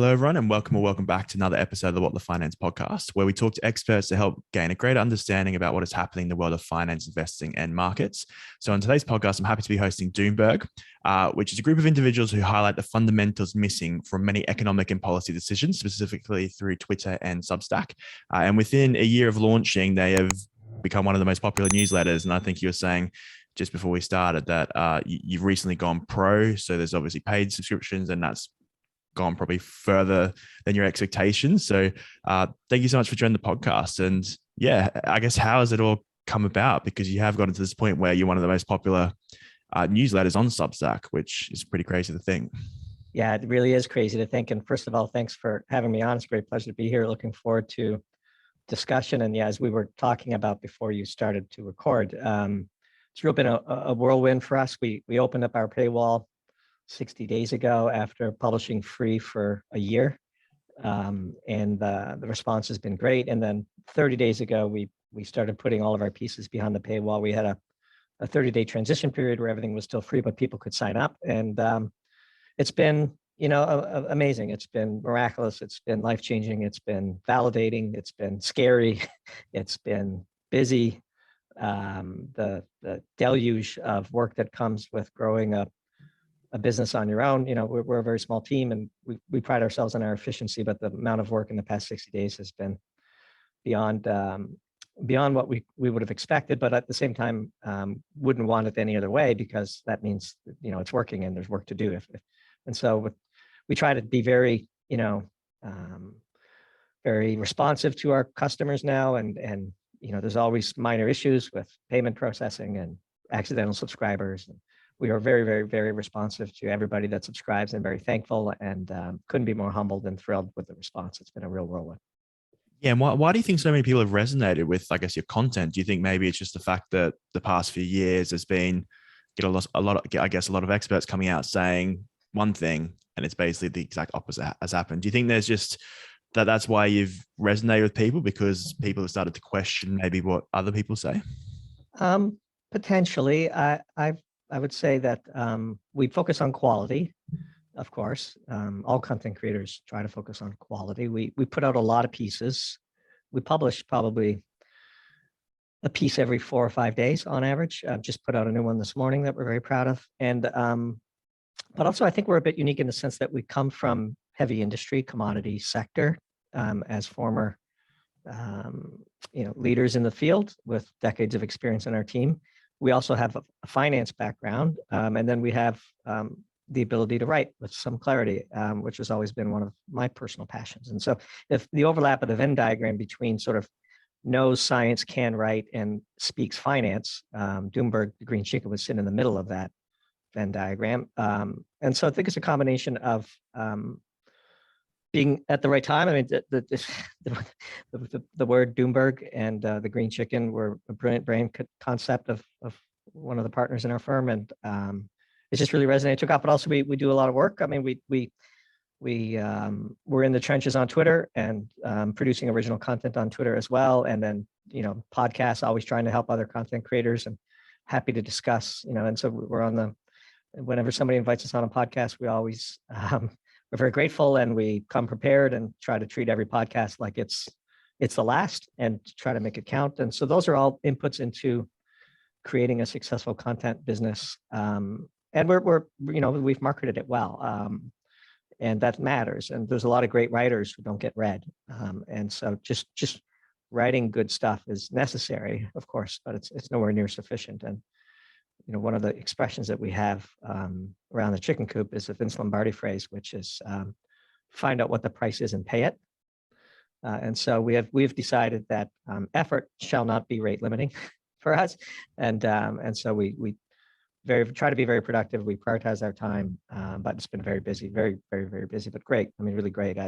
Hello, everyone, and welcome back to another episode of the What the Finance podcast, where we talk to experts to help gain a greater understanding about what is happening in the world of finance, investing, and markets. So, on today's podcast, I'm happy to be hosting Doomberg, which is a group of individuals who highlight the fundamentals missing from many economic and policy decisions, specifically through Twitter and Substack. And within a year of launching, they have become one of the most popular newsletters. And I think you were saying just before we started that you've recently gone pro. So there's obviously paid subscriptions, and that's gone probably further than your expectations. So thank you so much for joining the podcast. And yeah, I guess how has it all come about? Because you have gotten to this point where you're one of the most popular newsletters on Substack, which is pretty crazy to think. Yeah, it really is crazy to think. And first of all, thanks for having me on. It's a great pleasure to be here. Looking forward to discussion. And yeah, as we were talking about before you started to record, it's really been a whirlwind for us. We opened up our paywall 60 days ago after publishing free for a year. And the response has been great. And then 30 days ago, we started putting all of our pieces behind the paywall. We had a 30-day transition period where everything was still free, but people could sign up. And it's been, amazing. It's been miraculous. It's been life-changing. It's been validating. It's been scary. It's been busy. The deluge of work that comes with growing up a business on your own. We're a very small team, and we pride ourselves on our efficiency, but the amount of work in the past 60 days has been beyond what we would have expected, but at the same time, wouldn't want it any other way, because that means, it's working and there's work to do. And so we try to be very, very responsive to our customers now. And there's always minor issues with payment processing and accidental subscribers. And we are very, very, very responsive to everybody that subscribes, and very thankful, and couldn't be more humbled and thrilled with the response. It's been a real whirlwind. Yeah, and why do you think so many people have resonated with, I guess, your content? Do you think maybe it's just the fact that the past few years has been a lot of experts coming out saying one thing, and it's basically the exact opposite has happened? Do you think there's just that's why you've resonated with people, because people have started to question maybe what other people say? Potentially. I would say that we focus on quality, of course. All content creators try to focus on quality. We put out a lot of pieces. We publish probably a piece every 4 or 5 days on average. Just put out a new one this morning that we're very proud of. And but also, I think we're a bit unique in the sense that we come from heavy industry, commodity sector, as former leaders in the field with decades of experience in our team. We also have a finance background, and then we have the ability to write with some clarity, which has always been one of my personal passions. And so if the overlap of the Venn diagram between sort of knows science, can write, and speaks finance, Doomberg, the green chicken, would sit in the middle of that Venn diagram. And so I think it's a combination of being at the right time. I mean, the word Doomberg and the green chicken were a brilliant brain concept of one of the partners in our firm, and it just really resonated, took off. But also, we do a lot of work. I mean, we're in the trenches on Twitter, and producing original content on Twitter as well, and then podcasts, always trying to help other content creators, and happy to discuss. And so we're on whenever somebody invites us on a podcast, we always we're very grateful, and we come prepared and try to treat every podcast like it's the last, and try to make it count. And so those are all inputs into creating a successful content business. And we've marketed it well, and that matters. And there's a lot of great writers who don't get read. And so just writing good stuff is necessary, of course, but it's nowhere near sufficient. And one of the expressions that we have around the chicken coop is a Vince Lombardi phrase, which is find out what the price is and pay it. And so we've decided that effort shall not be rate limiting for us. And so we try to be very productive. We prioritize our time, but it's been very busy, very, very, very busy, but great. I mean, really great.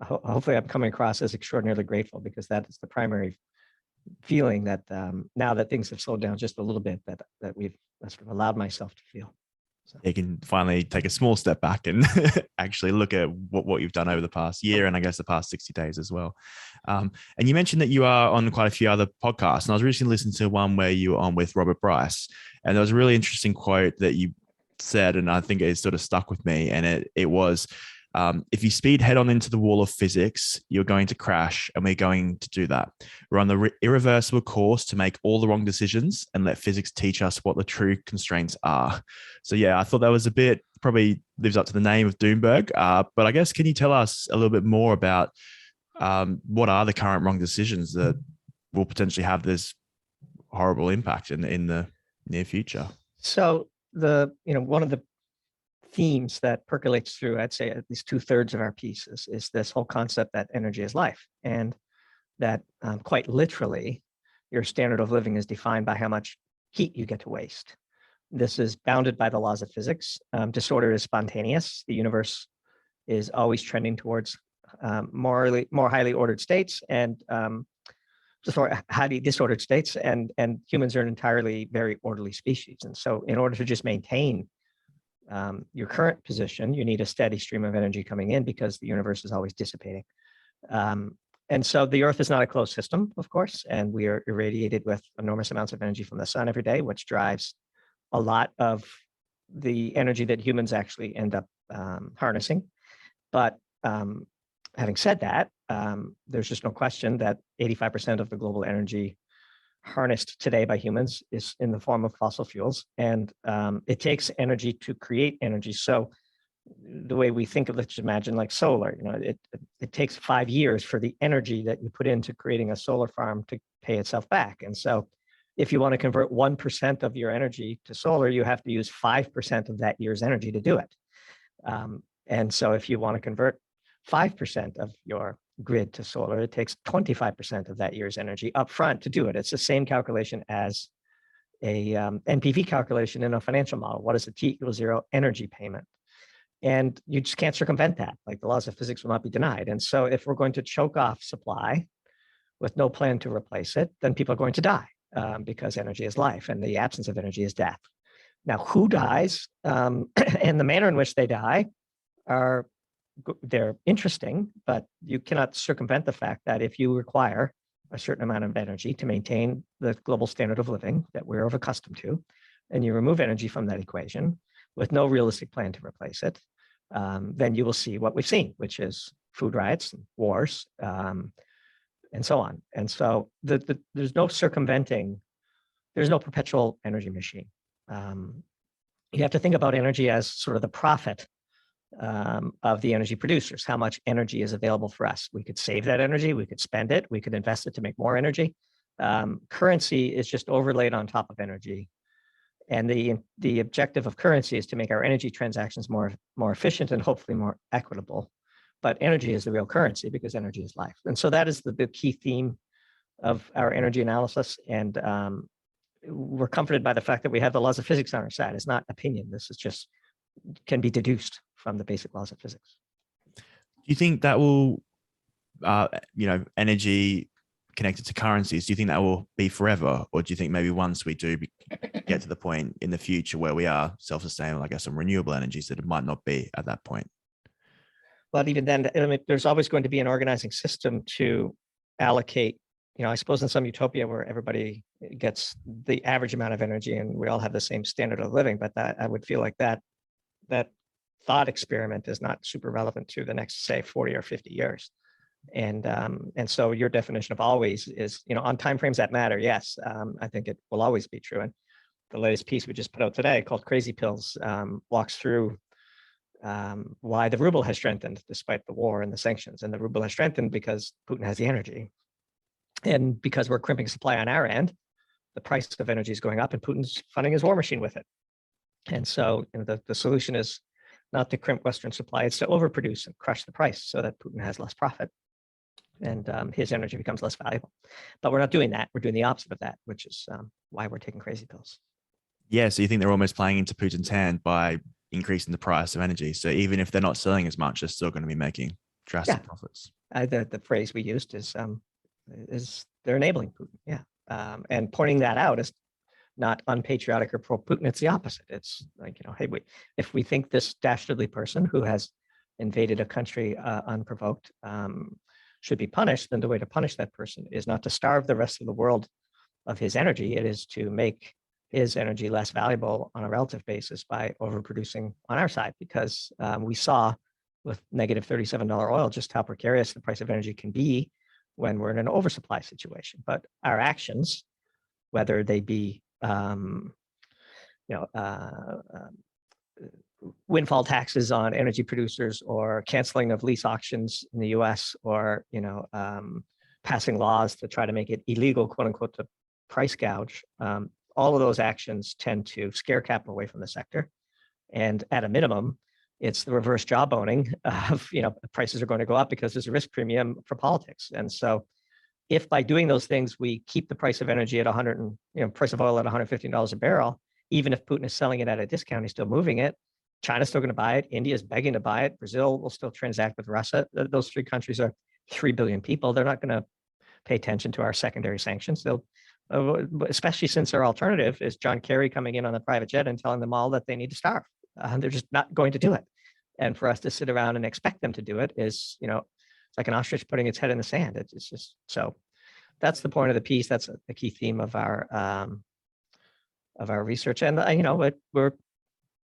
Hopefully I'm coming across as extraordinarily grateful, because that is the primary feeling that now that things have slowed down just a little bit, that we've sort of allowed myself to feel. So you can finally take a small step back and actually look at what you've done over the past year, and I guess the past 60 days as well. And you mentioned that you are on quite a few other podcasts, and I was recently listening to one where you were on with Robert Bryce, and there was a really interesting quote that you said, and I think it sort of stuck with me, and it was, If you speed head on into the wall of physics, you're going to crash, and we're going to do that. We're on the irreversible course to make all the wrong decisions and let physics teach us what the true constraints are. So yeah, I thought that was a bit, probably lives up to the name of Doomberg. But I guess, can you tell us a little bit more about what are the current wrong decisions that will potentially have this horrible impact in the near future? So one of the themes that percolates through, I'd say at least 2/3 of our pieces, is this whole concept that energy is life, and that quite literally, your standard of living is defined by how much heat you get to waste. This is bounded by the laws of physics. Disorder is spontaneous. The universe is always trending towards more highly ordered states, and highly disordered states, and humans are an entirely very orderly species. And so in order to just maintain your current position, you need a steady stream of energy coming in, because the universe is always dissipating. And so the Earth is not a closed system, of course, and we are irradiated with enormous amounts of energy from the sun every day, which drives a lot of the energy that humans actually end up harnessing. But having said that, there's just no question that 85% of the global energy harnessed today by humans is in the form of fossil fuels, and it takes energy to create energy. So the way we think of, let's imagine like solar, it takes 5 years for the energy that you put into creating a solar farm to pay itself back. And so if you want to convert 1% of your energy to solar, you have to use 5% of that year's energy to do it. And so if you want to convert 5% of your grid to solar, it takes 25% of that year's energy upfront to do it. It's the same calculation as a NPV calculation in a financial model. What is a T equals 0 energy payment? And you just can't circumvent that. Like, the laws of physics will not be denied. And so if we're going to choke off supply with no plan to replace it, then people are going to die, because energy is life, and the absence of energy is death. Now, who dies and the manner in which they die they're interesting, but you cannot circumvent the fact that if you require a certain amount of energy to maintain the global standard of living that we're accustomed to, and you remove energy from that equation with no realistic plan to replace it, then you will see what we've seen, which is food riots, and wars, and so on. And so there's no circumventing, there's no perpetual energy machine. You have to think about energy as sort of the profit of the energy producers. How much energy is available for us? We could save that energy, we could spend it, we could invest it to make more energy. Currency is just overlaid on top of energy. And the objective of currency is to make our energy transactions more efficient and hopefully more equitable. But energy is the real currency, because energy is life. And so that is the key theme of our energy analysis. And we're comforted by the fact that we have the laws of physics on our side. It's not opinion. This is just can be deduced from the basic laws of physics. Do you think that will, energy connected to currencies, do you think that will be forever? Or do you think maybe once we do get to the point in the future where we are self-sustainable, I guess, on renewable energies, that it might not be at that point? But even then, there's always going to be an organizing system to allocate. I suppose in some utopia where everybody gets the average amount of energy and we all have the same standard of living, but that I would feel like that thought experiment is not super relevant to the next, say, 40 or 50 years. And so your definition of always is, on timeframes that matter. Yes, I think it will always be true. And the latest piece we just put out today, called Crazy Pills, walks through why the ruble has strengthened despite the war and the sanctions. And the ruble has strengthened because Putin has the energy. And because we're crimping supply on our end, the price of energy is going up, and Putin's funding his war machine with it. And so the solution is not to crimp Western supply, it's to overproduce and crush the price so that Putin has less profit and his energy becomes less valuable. But we're not doing that. We're doing the opposite of that, which is why we're taking crazy pills. Yeah, so you think they're almost playing into Putin's hand by increasing the price of energy. So even if they're not selling as much, they're still going to be making drastic profits. The phrase we used is they're enabling Putin. Yeah. And pointing that out is not unpatriotic or pro-Putin. It's the opposite. It's like, hey, if we think this dastardly person who has invaded a country unprovoked should be punished, then the way to punish that person is not to starve the rest of the world of his energy. It is to make his energy less valuable on a relative basis by overproducing on our side, because we saw with negative $37 oil, just how precarious the price of energy can be when we're in an oversupply situation. But our actions, whether they be windfall taxes on energy producers, or canceling of lease auctions in the U.S., or passing laws to try to make it illegal, quote unquote, to price gouge. All of those actions tend to scare capital away from the sector, and at a minimum, it's the reverse job owning of prices are going to go up because there's a risk premium for politics. And so, if by doing those things we keep the price of energy at price of oil at $115 a barrel, even if Putin is selling it at a discount, he's still moving it. China's still going to buy it. India is begging to buy it. Brazil will still transact with Russia. Those three countries are 3 billion people. They're not going to pay attention to our secondary sanctions. They'll, especially since their alternative is John Kerry coming in on a private jet and telling them all that they need to starve. They're just not going to do it. And for us to sit around and expect them to do it is, it's like an ostrich putting its head in the sand. It's just so. That's the point of the piece. That's the key theme of our research. And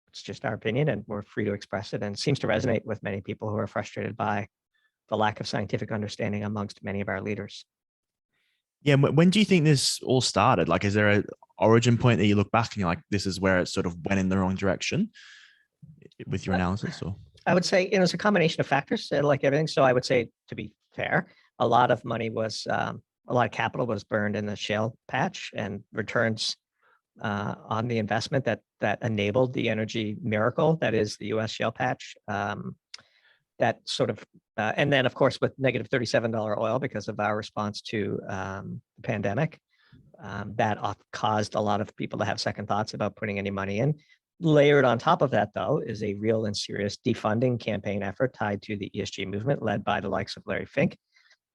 it's just our opinion, and we're free to express it. And it seems to resonate with many people who are frustrated by the lack of scientific understanding amongst many of our leaders. Yeah. When do you think this all started? Like, is there an origin point that you look back and you're like, this is where it sort of went in the wrong direction with your analysis? Or I would say it's a combination of factors, like everything. So I would say, to be fair, a lot of capital was burned in the shale patch, and returns on the investment that enabled the energy miracle that is the U.S. shale patch. That sort of, and then of course with negative $37 oil because of our response to the pandemic, that caused a lot of people to have second thoughts about putting any money in. Layered on top of that, though, is a real and serious defunding campaign effort tied to the ESG movement led by the likes of Larry Fink.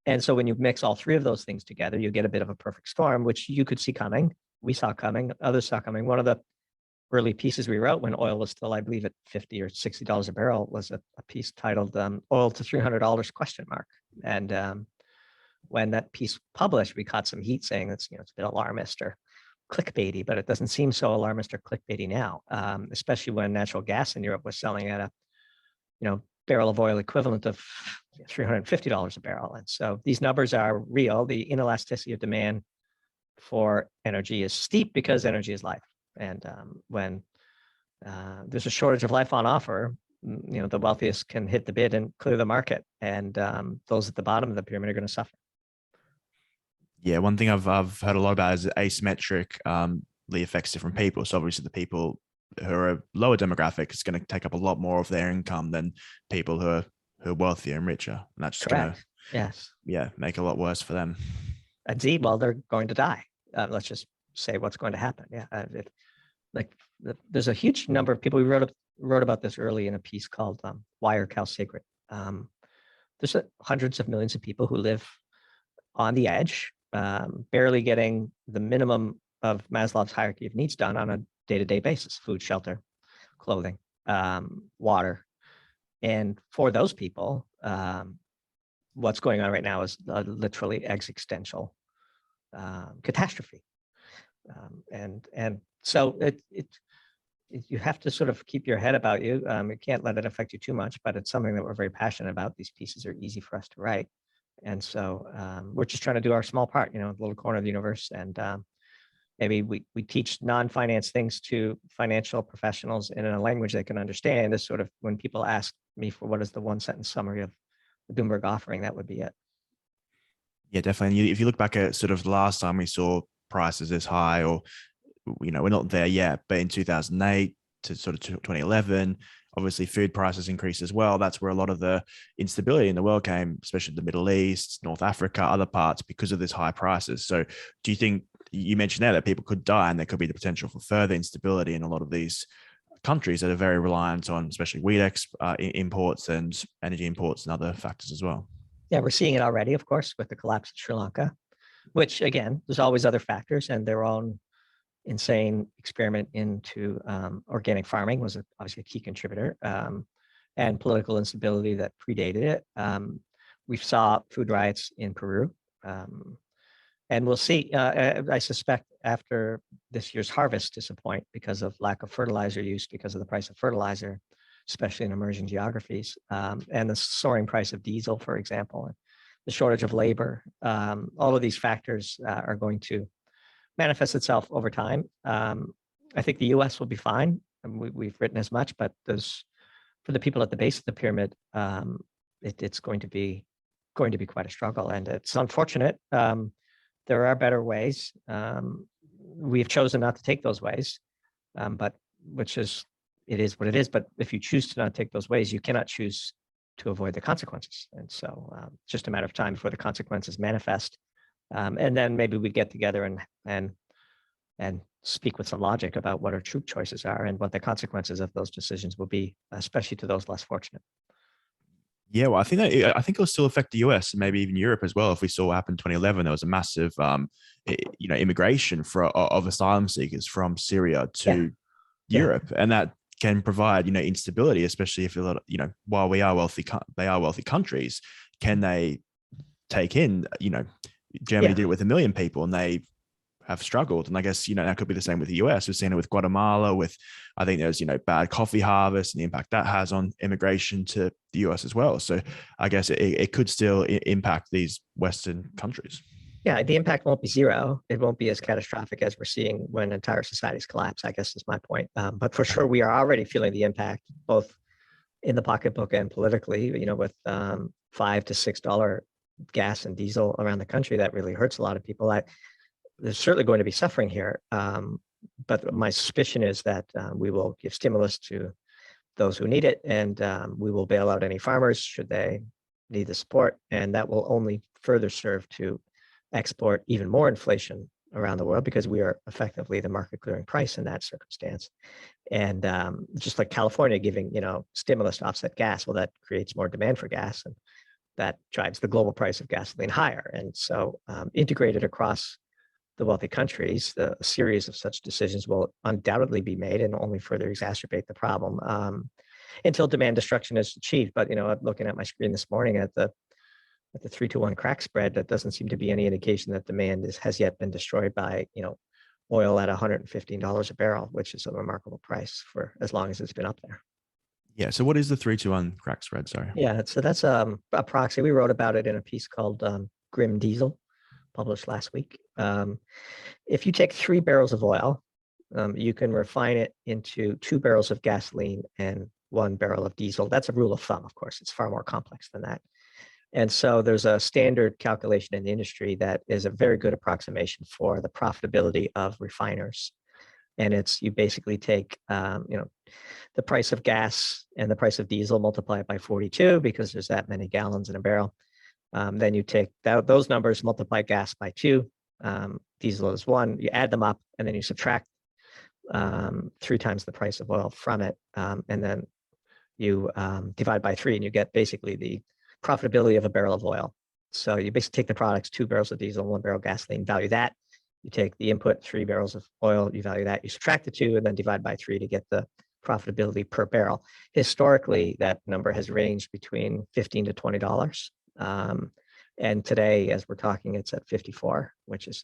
And so when you mix all three of those things together, you get a bit of a perfect storm, which you could see coming. We saw coming, others saw coming. One of the early pieces we wrote when oil was still, I believe, at $50 or $60 a barrel was a piece titled "Oil to $300?" And when that piece published, we caught some heat saying it's a bit alarmist or clickbaity, but it doesn't seem so alarmist or clickbaity now, especially when natural gas in Europe was selling at a barrel of oil equivalent of $350 a barrel. And so these numbers are real. The inelasticity of demand for energy is steep because energy is life. And when there's a shortage of life on offer, the wealthiest can hit the bid and clear the market, and those at the bottom of the pyramid are going to suffer. Yeah, one thing I've heard a lot about is asymmetric affects different people. So obviously the people who are a lower demographic is going to take up a lot more of their income than people who are wealthier and richer. And that's just going to make it a lot worse for them. Indeed, well, they're going to die. Let's just say what's going to happen. There's a huge number of people. We wrote about this early in a piece called "Why Are Cows Sacred?" There's hundreds of millions of people who live on the edge, barely getting the minimum of Maslow's hierarchy of needs done on a day-to-day basis: food, shelter, clothing, water. And for those people, what's going on right now is literally existential catastrophe. And so you have to sort of keep your head about you. You can't let it affect you too much, but it's something that we're very passionate about. These pieces are easy for us to write. And so we're just trying to do our small part, a little corner of the universe. And maybe we teach non-finance things to financial professionals in a language they can understand. Is sort of when people ask me for what is the one sentence summary of the Doomberg offering, that would be it. Yeah, definitely. And if you look back at sort of the last time we saw prices this high, or, we're not there yet, but in 2008 to sort of 2011, obviously food prices increased as well. That's where a lot of the instability in the world came, especially the Middle East, North Africa, other parts, because of this high prices. So do you think, you mentioned there that people could die, and there could be the potential for further instability in a lot of these countries that are very reliant on, especially wheat imports and energy imports and other factors as well? Yeah, we're seeing it already, of course, with the collapse of Sri Lanka, which again, there's always other factors, and their own insane experiment into organic farming was obviously a key contributor, and political instability that predated it. We saw food riots in Peru, and we'll see. I suspect after this year's harvest disappoint because of lack of fertilizer use, because of the price of fertilizer, especially in emerging geographies, and the soaring price of diesel, for example, and the shortage of labor. All of these factors are going to manifest itself over time. I think the U.S. will be fine, and we've written as much, but for the people at the base of the pyramid, it's going to be quite a struggle, and it's unfortunate. There are better ways. We've chosen not to take those ways, but it is what it is. But if you choose to not take those ways, you cannot choose to avoid the consequences. And so it's just a matter of time before the consequences manifest. And then maybe we get together and speak with some logic about what our true choices are and what the consequences of those decisions will be, especially to those less fortunate. Yeah, well, I think it'll still affect the US and maybe even Europe as well. If we saw what happened in 2011, there was a massive, immigration of asylum seekers from Syria to Europe, and that can provide, instability, especially if while they are wealthy countries, can they take in, Germany did it with 1 million people, and they have struggled. And I guess, that could be the same with the US. We've seen it with Guatemala, I think there's, bad coffee harvest and the impact that has on immigration to the US as well. So I guess it could still impact these Western countries. Yeah, the impact won't be zero. It won't be as catastrophic as we're seeing when entire societies collapse, I guess is my point. But for sure, we are already feeling the impact, both in the pocketbook and politically, with $5 to $6 gas and diesel around the country. That really hurts a lot of people. There's certainly going to be suffering here. But my suspicion is that we will give stimulus to those who need it, and we will bail out any farmers should they need the support. And that will only further serve to export even more inflation around the world, because we are effectively the market clearing price in that circumstance. And just like California giving, stimulus to offset gas, well, that creates more demand for gas, and that drives the global price of gasoline higher. And so integrated across the wealthy countries, a series of such decisions will undoubtedly be made and only further exacerbate the problem until demand destruction is achieved. But, I'm looking at my screen this morning at the 3-to-1 crack spread, that doesn't seem to be any indication that demand has yet been destroyed by, oil at $115 a barrel, which is a remarkable price for as long as it's been up there. Yeah. So what is the 3-to-1 crack spread? Sorry. Yeah. So that's a proxy. We wrote about it in a piece called Grim Diesel, published last week. If you take 3 barrels of oil, you can refine it into 2 barrels of gasoline and 1 barrel of diesel. That's a rule of thumb, of course. It's far more complex than that. And so there's a standard calculation in the industry that is a very good approximation for the profitability of refiners. And you basically take, the price of gas and the price of diesel, multiply it by 42, because there's that many gallons in a barrel. Then you take those numbers, multiply gas by 2, diesel is 1, you add them up, and then you subtract 3 times the price of oil from it. And then you divide by 3, and you get basically the profitability of a barrel of oil. So you basically take the products, 2 barrels of diesel, 1 barrel of gasoline, value that. You take the input, 3 barrels of oil, you value that, you subtract the 2, and then divide by 3 to get the profitability per barrel. Historically, that number has ranged between $15 to $20. And today, as we're talking, it's at 54, which is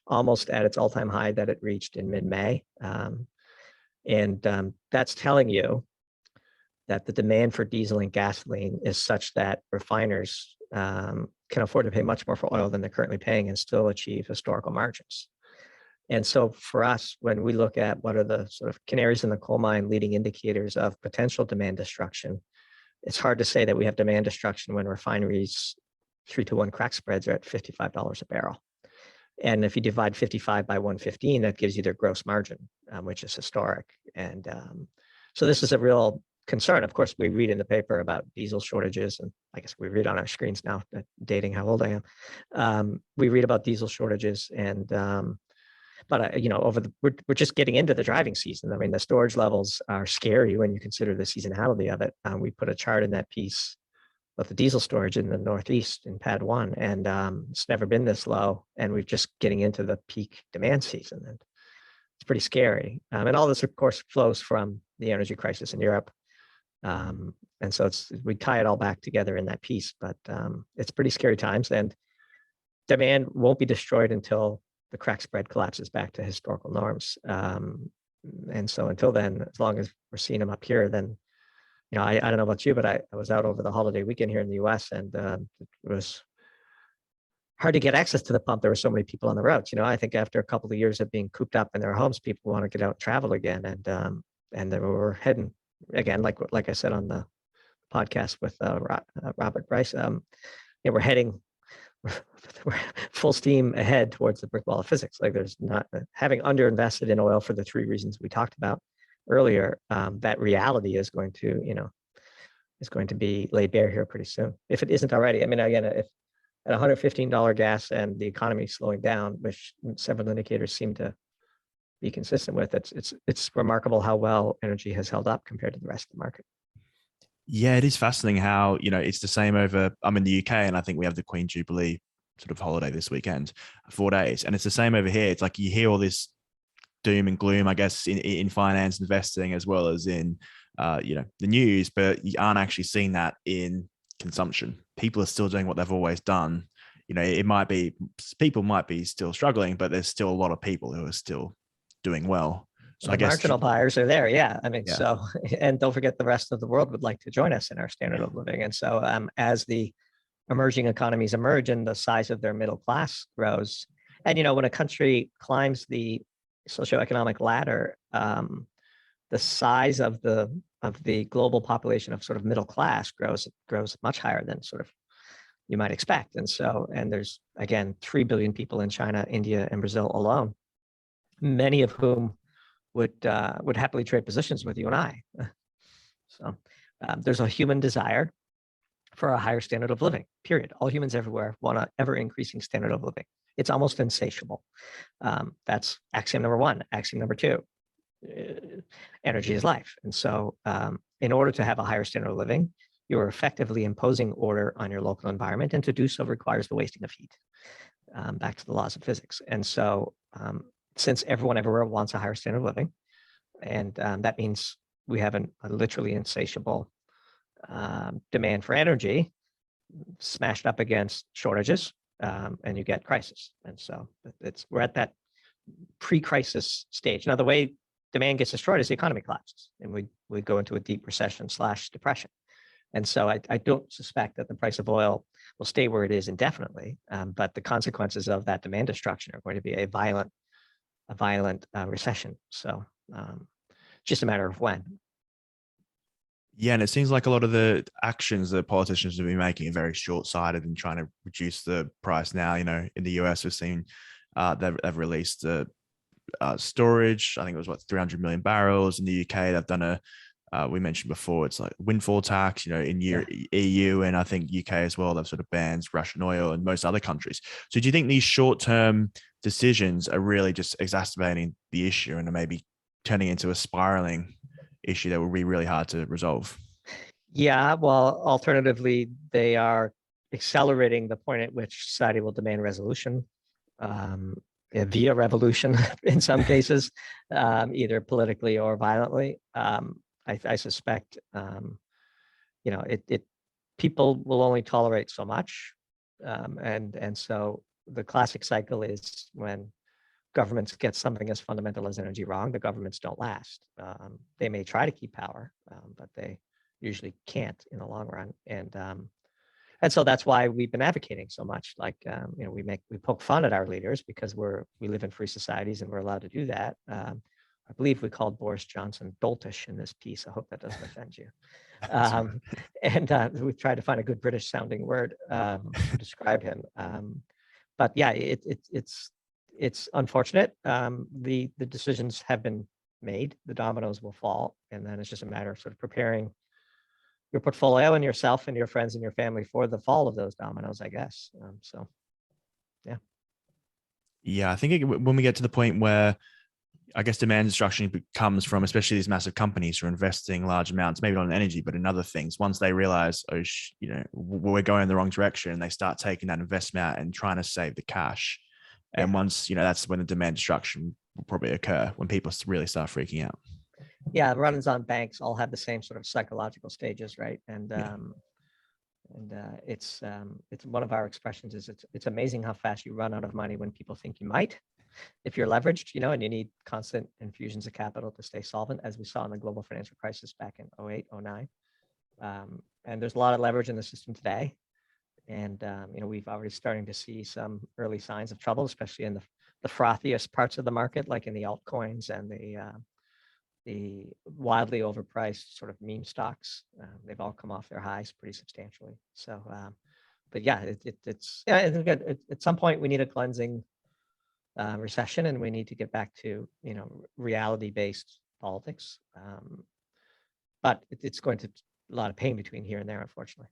almost at its all-time high that it reached in mid-May. And that's telling you that the demand for diesel and gasoline is such that refiners can afford to pay much more for oil than they're currently paying and still achieve historical margins. And so for us, when we look at what are the sort of canaries in the coal mine leading indicators of potential demand destruction, it's hard to say that we have demand destruction when refineries 3-to-1 crack spreads are at $55 a barrel. And if you divide 55 by 115, that gives you their gross margin, which is historic. And so this is a real concern. Of course, we read in the paper about diesel shortages, and I guess we read on our screens now, dating how old I am. We read about diesel shortages, and but we're just getting into the driving season. I mean, the storage levels are scary when you consider the seasonality of it. We put a chart in that piece of the diesel storage in the Northeast in Pad 1, and it's never been this low, and we're just getting into the peak demand season, and it's pretty scary. And all this, of course, flows from the energy crisis in Europe. And so we tie it all back together in that piece, but it's pretty scary times, and demand won't be destroyed until the crack spread collapses back to historical norms. And so until then, as long as we're seeing them up here, then I don't know about you, but I was out over the holiday weekend here in the US, and it was hard to get access to the pump. There were so many people on the roads. I think after a couple of years of being cooped up in their homes, people want to get out and travel again. And they were heading again, like I said on the podcast with Robert Bryce. We're heading we're full steam ahead towards the brick wall of physics. Like there's not having underinvested in oil for the three reasons we talked about earlier. That reality is going to be laid bare here pretty soon, if it isn't already. I mean, again, if at $115 gas and the economy slowing down, which several indicators seem to be consistent with, it's remarkable how well energy has held up compared to the rest of the market. Yeah, it is fascinating how, it's the same I'm in the UK, and I think we have the Queen Jubilee sort of holiday this weekend, 4 days. And it's the same over here. It's like you hear all this doom and gloom, I guess, in finance investing as well as in, the news, but you aren't actually seeing that in consumption. People are still doing what they've always done. People might be still struggling, but there's still a lot of people who are still doing well. So I guess marginal buyers are there. Yeah. I mean, yeah. So, and don't forget the rest of the world would like to join us in our standard of living. And so as the emerging economies emerge and the size of their middle class grows, and, when a country climbs the socioeconomic ladder, the size of the global population of sort of middle class grows much higher than sort of you might expect. And so, and there's, again, 3 billion people in China, India, and Brazil alone, many of whom would happily trade positions with you and I. So there's a human desire for a higher standard of living, period. All humans everywhere want an ever increasing standard of living. It's almost insatiable. That's axiom number one. Axiom number two, energy is life. And so in order to have a higher standard of living, you're effectively imposing order on your local environment, and to do so requires the wasting of heat. Back to the laws of physics. And so since everyone everywhere wants a higher standard of living, and that means we have a literally insatiable demand for energy smashed up against shortages, and you get crisis. And so we're at that pre-crisis stage. Now, the way demand gets destroyed is the economy collapses, and we go into a deep recession / depression. And so I don't suspect that the price of oil will stay where it is indefinitely, but the consequences of that demand destruction are going to be a violent recession. So just a matter of when. Yeah, and it seems like a lot of the actions that politicians have been making are very short-sighted in trying to reduce the price. Now, in the US, we've seen they've released the storage. I think it was 300 million barrels. In the UK, they've done we mentioned before, it's like windfall tax, in EU, and I think UK as well, they've sort of banned Russian oil and most other countries. So do you think these short-term decisions are really just exacerbating the issue and are maybe turning into a spiraling issue that will be really hard to resolve? Yeah, well, alternatively, they are accelerating the point at which society will demand resolution via revolution in some cases, either politically or violently. I suspect, people will only tolerate so much. And so the classic cycle is when governments get something as fundamental as energy wrong, the governments don't last. They may try to keep power, but they usually can't in the long run. And so that's why we've been advocating so much. Like, we poke fun at our leaders because we live in free societies and we're allowed to do that. I believe we called Boris Johnson doltish in this piece. I hope that doesn't offend you. And we tried to find a good British sounding word to describe him. But yeah, it's unfortunate. The decisions have been made. The dominoes will fall, and then it's just a matter of sort of preparing your portfolio and yourself and your friends and your family for the fall of those dominoes, I guess. So, yeah. Yeah, I think when we get to the point where I guess demand destruction comes from, especially these massive companies who are investing large amounts, maybe not in energy, but in other things. Once they realize, we're going in the wrong direction, and they start taking that investment out and trying to save the cash. And once, that's when the demand destruction will probably occur, when people really start freaking out. Yeah, run-ins on banks all have the same sort of psychological stages, right? And it's one of our expressions is it's amazing how fast you run out of money when people think you might, if you're leveraged, and you need constant infusions of capital to stay solvent, as we saw in the global financial crisis back in 08, 09. And there's a lot of leverage in the system today. And we've already starting to see some early signs of trouble, especially in the frothiest parts of the market, like in the altcoins and the wildly overpriced sort of meme stocks. They've all come off their highs pretty substantially. So, but yeah, it's at some point we need a cleansing recession, and we need to get back to reality-based politics. But it's going to a lot of pain between here and there, unfortunately.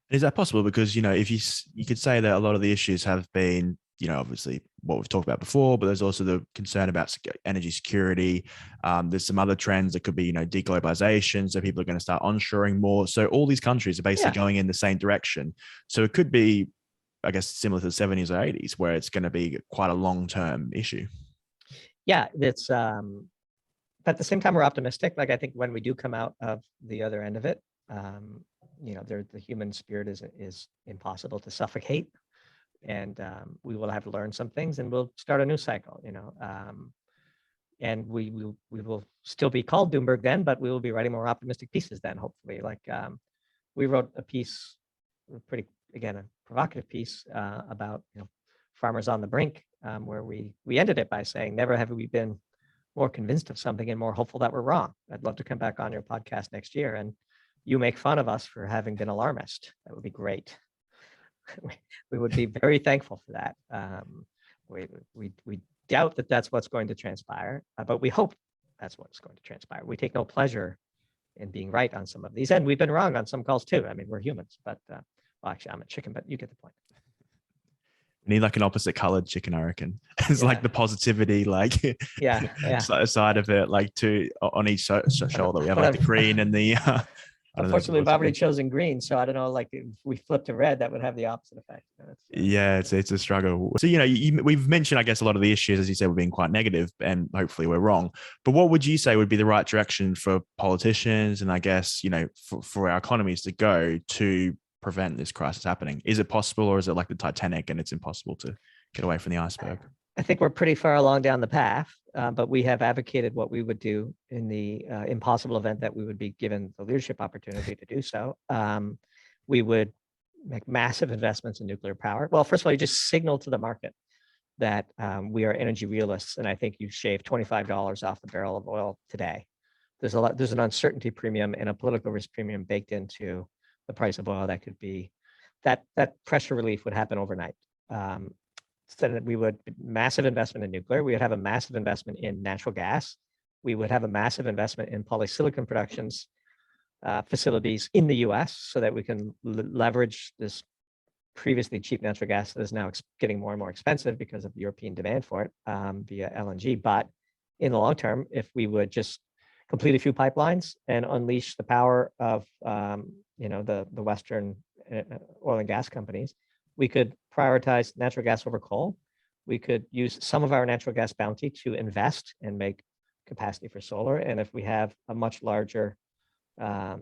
Is that possible? Because, if you could say that a lot of the issues have been, obviously what we've talked about before, but there's also the concern about energy security. There's some other trends that could be, deglobalization. So people are going to start onshoring more. So all these countries are basically going in the same direction. So it could be, I guess, similar to the 70s or 80s, where it's going to be quite a long-term issue. Yeah, it's, but at the same time, we're optimistic. Like, I think when we do come out of the other end of it, the human spirit is impossible to suffocate, and we will have to learn some things, and we'll start a new cycle. And we will still be called Doomberg then, but we will be writing more optimistic pieces then, hopefully. Like, we wrote a piece, a provocative piece about farmers on the brink, where we ended it by saying, never have we been more convinced of something and more hopeful that we're wrong. I'd love to come back on your podcast next year and you make fun of us for having been alarmist. That would be great. We would be very thankful for that. We doubt that that's what's going to transpire, but we hope that's what's going to transpire. We take no pleasure in being right on some of these, and we've been wrong on some calls too. I mean, we're humans, but well, actually, I'm a chicken, but you get the point. We need like an opposite colored chicken, I reckon. It's like the positivity, like side of it, like on each shoulder. We have like the green and the. Unfortunately, we've already chosen green, so I don't know. Like, if we flip to red, that would have the opposite effect. Yeah, it's a struggle. So we've mentioned, I guess, a lot of the issues, as you said, we're being quite negative, and hopefully we're wrong. But what would you say would be the right direction for politicians, and I guess for our economies to go to prevent this crisis happening? Is it possible, or is it like the Titanic and it's impossible to get away from the iceberg? I think we're pretty far along down the path, but we have advocated what we would do in the impossible event that we would be given the leadership opportunity to do so. We would make massive investments in nuclear power. Well, first of all, you just signal to the market that we are energy realists, and I think you shave $25 off the barrel of oil today. There's an uncertainty premium and a political risk premium baked into the price of oil that could be that pressure relief would happen overnight. So that we would massive investment in nuclear. We would have a massive investment in natural gas. We would have a massive investment in polysilicon productions facilities in the U.S. so that we can leverage this previously cheap natural gas that is now getting more and more expensive because of European demand for it via LNG. But in the long term, if we would just complete a few pipelines and unleash the power of the Western oil and gas companies, we could prioritize natural gas over coal. We could use some of our natural gas bounty to invest and make capacity for solar. And if we have a much larger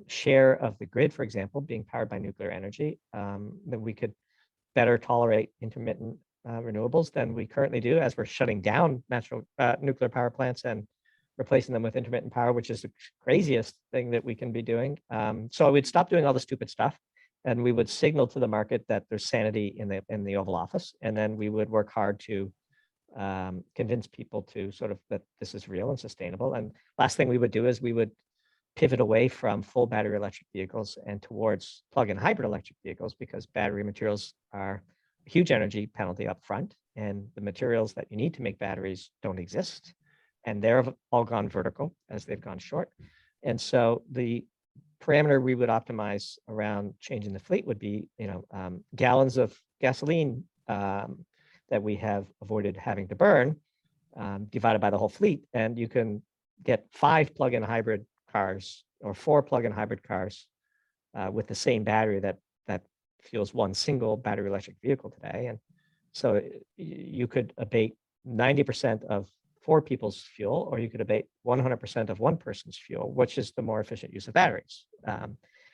share of the grid, for example, being powered by nuclear energy, then we could better tolerate intermittent renewables than we currently do, as we're shutting down nuclear power plants and replacing them with intermittent power, which is the craziest thing that we can be doing. So we'd stop doing all the stupid stuff, and we would signal to the market that there's sanity in the Oval Office, and then we would work hard to convince people to sort of that this is real and sustainable. And last thing we would do is we would pivot away from full battery electric vehicles and towards plug-in hybrid electric vehicles, because battery materials are a huge energy penalty up front, and the materials that you need to make batteries don't exist, and they're all gone vertical as they've gone short. And so the parameter we would optimize around changing the fleet would be, gallons of gasoline that we have avoided having to burn, divided by the whole fleet, and you can get 5 plug-in hybrid cars or 4 plug-in hybrid cars with the same battery that fuels one single battery electric vehicle today. And so you could abate 90% of 4 people's fuel, or you could abate 100% of one person's fuel, which is the more efficient use of batteries.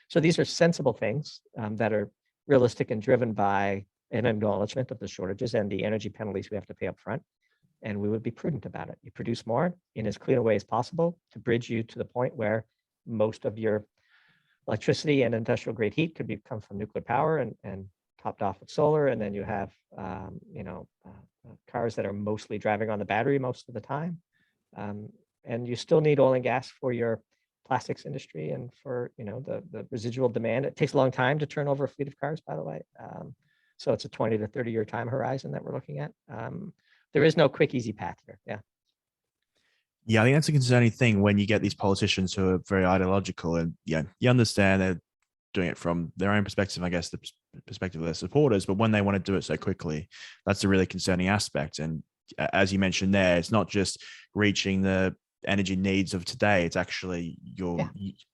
So these are sensible things that are realistic and driven by an acknowledgement of the shortages and the energy penalties we have to pay up front. And we would be prudent about it. You produce more in as clean a way as possible to bridge you to the point where most of your electricity and industrial grade heat could come from nuclear power and topped off with solar. And then you have, cars that are mostly driving on the battery most of the time. And you still need oil and gas for your plastics industry and for, the residual demand. It takes a long time to turn over a fleet of cars, by the way. So it's a 20 to 30 year time horizon that we're looking at. There is no quick, easy path here. Yeah. Yeah, I think that's a concerning thing when you get these politicians who are very ideological, and you understand they're doing it from their own perspective, I guess the perspective of their supporters, but when they want to do it so quickly, that's a really concerning aspect. And as you mentioned there, it's not just reaching the energy needs of today, it's actually your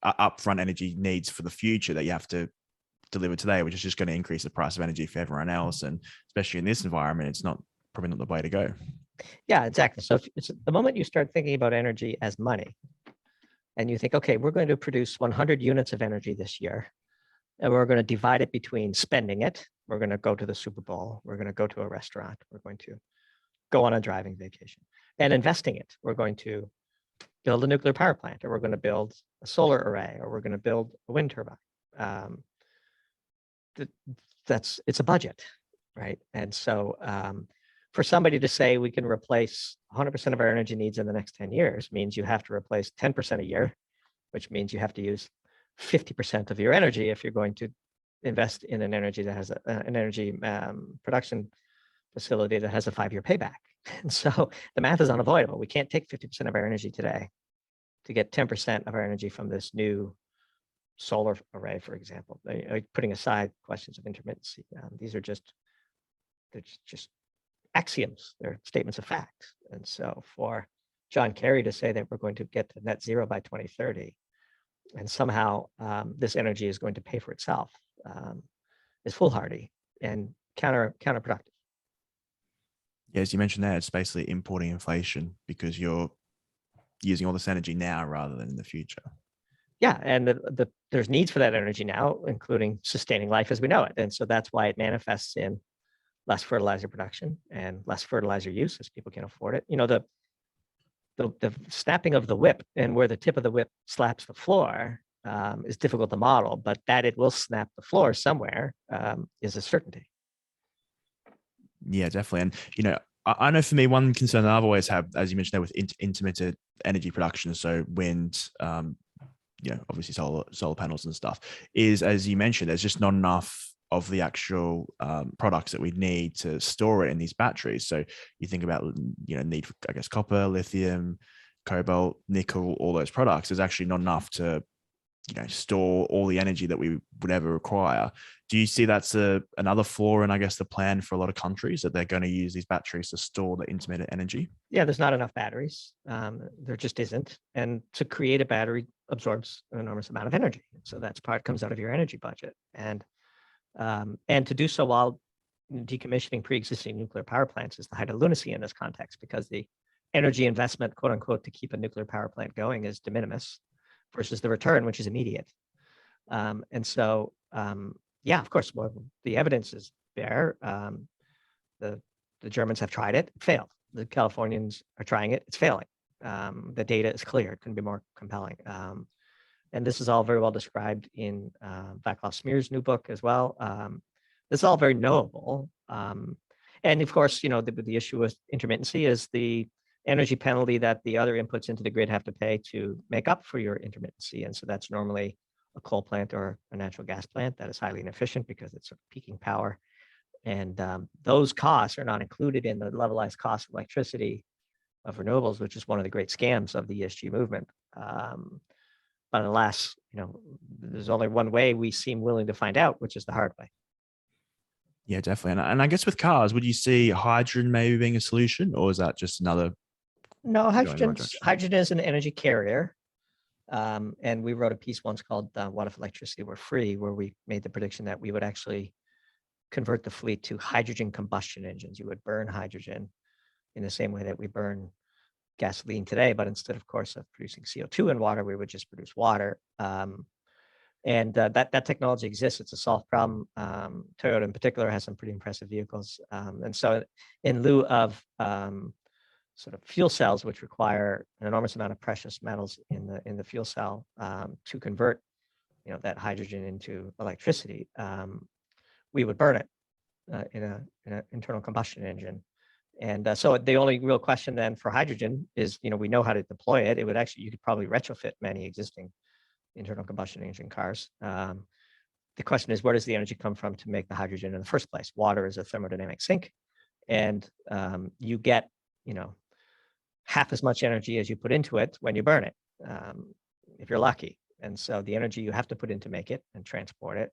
upfront energy needs for the future that you have to deliver today, which is just going to increase the price of energy for everyone else. And especially in this environment, it's probably not the way to go. Yeah, exactly. So it's the moment you start thinking about energy as money, and you think, okay, we're going to produce 100 units of energy this year, and we're going to divide it between spending it. We're going to go to the Super Bowl. We're going to go to a restaurant. We're going to go on a driving vacation. And investing it, we're going to build a nuclear power plant, or we're going to build a solar array, or we're going to build a wind turbine. It's a budget, right? And so for somebody to say we can replace 100% of our energy needs in the next 10 years means you have to replace 10% a year, which means you have to use 50% of your energy if you're going to invest in an energy that has an energy production facility that has a 5-year payback. And so the math is unavoidable. We can't take 50% of our energy today to get 10% of our energy from this new solar array, for example. Putting aside questions of intermittency, these are just axioms. They're statements of fact. And so for John Kerry to say that we're going to get to net zero by 2030, and somehow this energy is going to pay for itself, is foolhardy and counterproductive. Yeah, as you mentioned there, it's basically importing inflation because you're using all this energy now rather than in the future. Yeah, and there's needs for that energy now, including sustaining life as we know it. And so that's why it manifests in less fertilizer production and less fertilizer use as people can afford it. The snapping of the whip and where the tip of the whip slaps the floor is difficult to model, but that it will snap the floor somewhere is a certainty. Yeah, definitely. And, I know for me, one concern that I've always had, as you mentioned there, with intermittent energy production, so wind, obviously solar panels and stuff, is, as you mentioned, there's just not enough of the actual products that we need to store it in these batteries. So you think about, need for, I guess, copper, lithium, cobalt, nickel, all those products. There's actually not enough to, store all the energy that we would ever require. Do you see that's another flaw in, I guess, the plan for a lot of countries, that they're going to use these batteries to store the intermittent energy? Yeah, there's not enough batteries. There just isn't. And to create a battery absorbs an enormous amount of energy. So that's comes out of your energy budget. And to do so while decommissioning pre-existing nuclear power plants is the height of lunacy in this context, because the energy investment, quote unquote, to keep a nuclear power plant going is de minimis versus the return, which is immediate. And so, of course, the evidence is there. The Germans have tried it, it failed. The Californians are trying it, it's failing. The data is clear, it couldn't be more compelling. And this is all very well described in Vaclav Smir's new book as well. This is all very knowable. And of course, the issue with intermittency is the energy penalty that the other inputs into the grid have to pay to make up for your intermittency. And so that's normally a coal plant or a natural gas plant that is highly inefficient because it's peaking power. And those costs are not included in the levelized cost of electricity of renewables, which is one of the great scams of the ESG movement. But alas, there's only one way we seem willing to find out, which is the hard way. Yeah, definitely. And I guess with cars, would you see hydrogen maybe being a solution, or is that just another? No, hydrogen is an energy carrier. And we wrote a piece once called What If Electricity Were Free, where we made the prediction that we would actually convert the fleet to hydrogen combustion engines. You would burn hydrogen in the same way that we burn gasoline today, but instead, of course, of producing CO2 and water, we would just produce water. And that technology exists. It's a solved problem. Toyota in particular has some pretty impressive vehicles. And so in lieu of sort of fuel cells, which require an enormous amount of precious metals in the fuel cell to convert that hydrogen into electricity, we would burn it in an internal combustion engine. And so the only real question then for hydrogen is, we know how to deploy it. It would actually, you could probably retrofit many existing internal combustion engine cars. The question is, where does the energy come from to make the hydrogen in the first place? Water is a thermodynamic sink, and you get, half as much energy as you put into it when you burn it, if you're lucky. And so the energy you have to put in to make it and transport it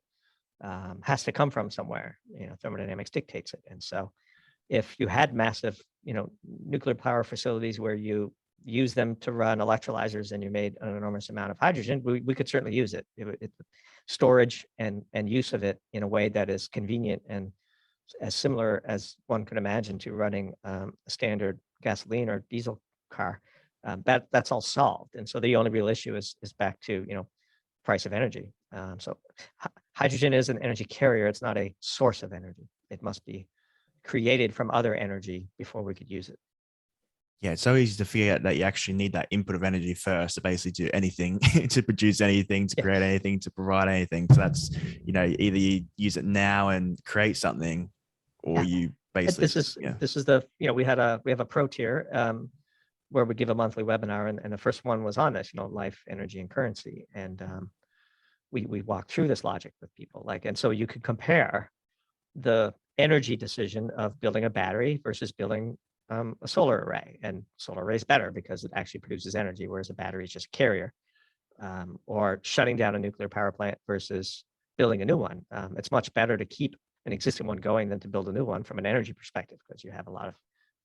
has to come from somewhere. Thermodynamics dictates it. And so if you had massive, nuclear power facilities where you use them to run electrolyzers and you made an enormous amount of hydrogen, we could certainly use it. Storage and use of it in a way that is convenient and as similar as one could imagine to running a standard gasoline or diesel car, that's all solved. And so the only real issue is back to, price of energy. So hydrogen is an energy carrier. It's not a source of energy. It must be created from other energy before we could use it. Yeah, it's so easy to forget that you actually need that input of energy first to basically do anything, to produce anything, to create anything, to provide anything. So that's, either you use it now and create something, or you basically. This is the, we have a pro tier where we give a monthly webinar, and the first one was on this, life, energy, and currency, and we walk through this logic with people, and so you could compare the energy decision of building a battery versus building a solar array, and solar array is better because it actually produces energy, whereas a battery is just a carrier. Or shutting down a nuclear power plant versus building a new one. It's much better to keep an existing one going than to build a new one from an energy perspective, because you have a lot of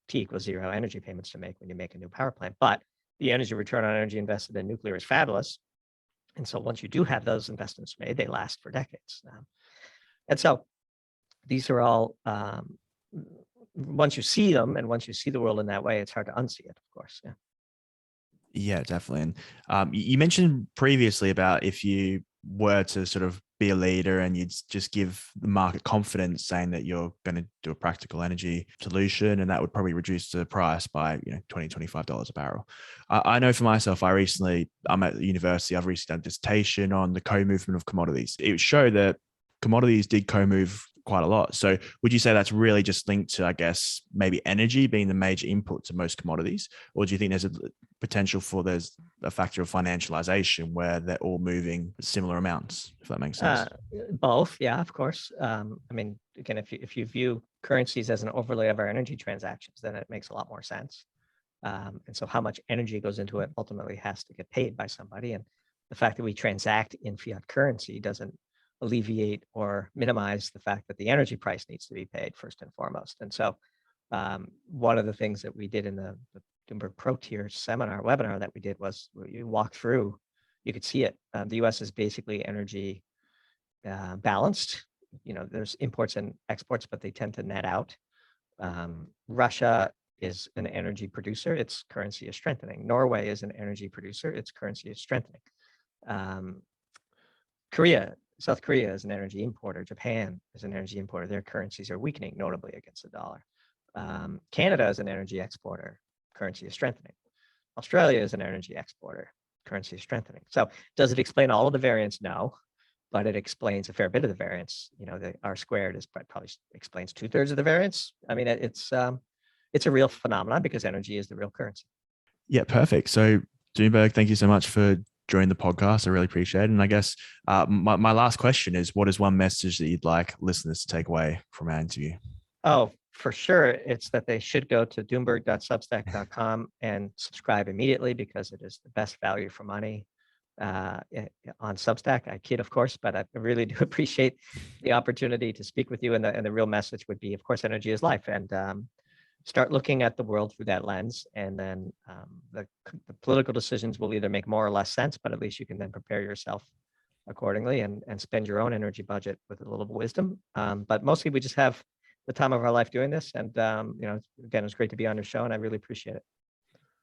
T=0 energy payments to make when you make a new power plant. But the energy return on energy invested in nuclear is fabulous. And so once you do have those investments made, they last for decades. And so these are all, once you see them and once you see the world in that way, it's hard to unsee it, of course. Yeah. Yeah, definitely. And you mentioned previously about if you were to sort of be a leader and you'd just give the market confidence, saying that you're going to do a practical energy solution, and that would probably reduce the price by $20, $25 a barrel. I know for myself, I'm at the university, I've recently done a dissertation on the co-movement of commodities. It showed that commodities did co-move quite a lot. So would you say that's really just linked to, I guess, maybe energy being the major input to most commodities? Or do you think there's a potential for there's a factor of financialisation where they're all moving similar amounts, if that makes sense? Both, yeah, of course. Again, if you view currencies as an overlay of our energy transactions, then it makes a lot more sense. And so how much energy goes into it ultimately has to get paid by somebody. And the fact that we transact in fiat currency doesn't alleviate or minimize the fact that the energy price needs to be paid first and foremost. And so one of the things that we did in the Doomberg Pro Tier webinar that we did was you walk through, you could see it. The US is basically energy balanced. There's imports and exports, but they tend to net out. Russia is an energy producer, its currency is strengthening. Norway is an energy producer, its currency is strengthening. South Korea is an energy importer. Japan is an energy importer. Their currencies are weakening, notably against the dollar. Canada is an energy exporter. Currency is strengthening. Australia is an energy exporter. Currency is strengthening. So does it explain all of the variance? No, but it explains a fair bit of the variance. The R squared probably explains 2/3 of the variance. I mean, it's a real phenomenon because energy is the real currency. Yeah, perfect. So Doomberg, thank you so much for joining the podcast. I really appreciate it. And I guess my last question is, what is one message that you'd like listeners to take away from our interview? Oh, for sure. It's that they should go to doomberg.substack.com and subscribe immediately, because it is the best value for money on Substack. I kid, of course, but I really do appreciate the opportunity to speak with you. And the real message would be, of course, energy is life. And start looking at the world through that lens, and then the political decisions will either make more or less sense, but at least you can then prepare yourself accordingly and spend your own energy budget with a little wisdom. But mostly we just have the time of our life doing this. And, again, it's great to be on your show, and I really appreciate it.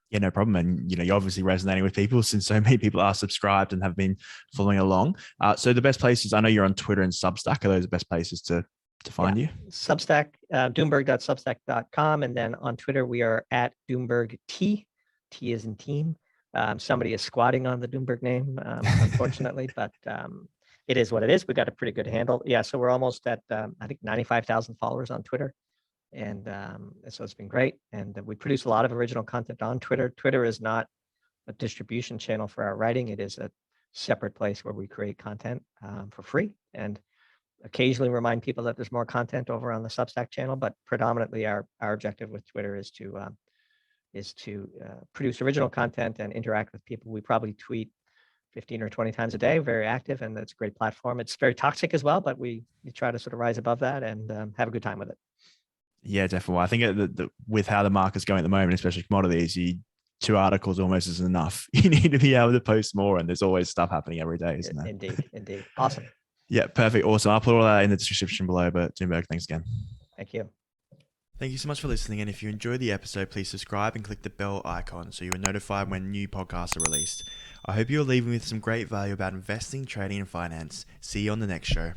Yeah, no problem. And, you're obviously resonating with people since so many people are subscribed and have been following along. So the best places, I know you're on Twitter and Substack. Are those the best places to find you? Substack, doomberg.substack.com. And then on Twitter, we are at Doomberg T. T is in team. Somebody is squatting on the Doomberg name, unfortunately, but it is what it is. We got a pretty good handle. Yeah, so we're almost at I think 95,000 followers on Twitter, and so it's been great. And we produce a lot of original content on Twitter. Twitter is not a distribution channel for our writing. It is a separate place where we create content for free, and occasionally remind people that there's more content over on the Substack channel. But predominantly, our objective with Twitter is to produce original content and interact with people. We probably tweet 15 or 20 times a day, very active, and that's a great platform. It's very toxic as well, but we try to sort of rise above that and have a good time with it. Yeah, definitely. I think with how the market's going at the moment, especially commodities, 2 articles almost isn't enough. You need to be able to post more, and there's always stuff happening every day, isn't there? Indeed. Awesome. Yeah, perfect. Awesome. I'll put all that in the description below, but Doomberg, thanks again. Thank you. Thank you so much for listening. And if you enjoyed the episode, please subscribe and click the bell icon so you are notified when new podcasts are released. I hope you're leaving with some great value about investing, trading, and finance. See you on the next show.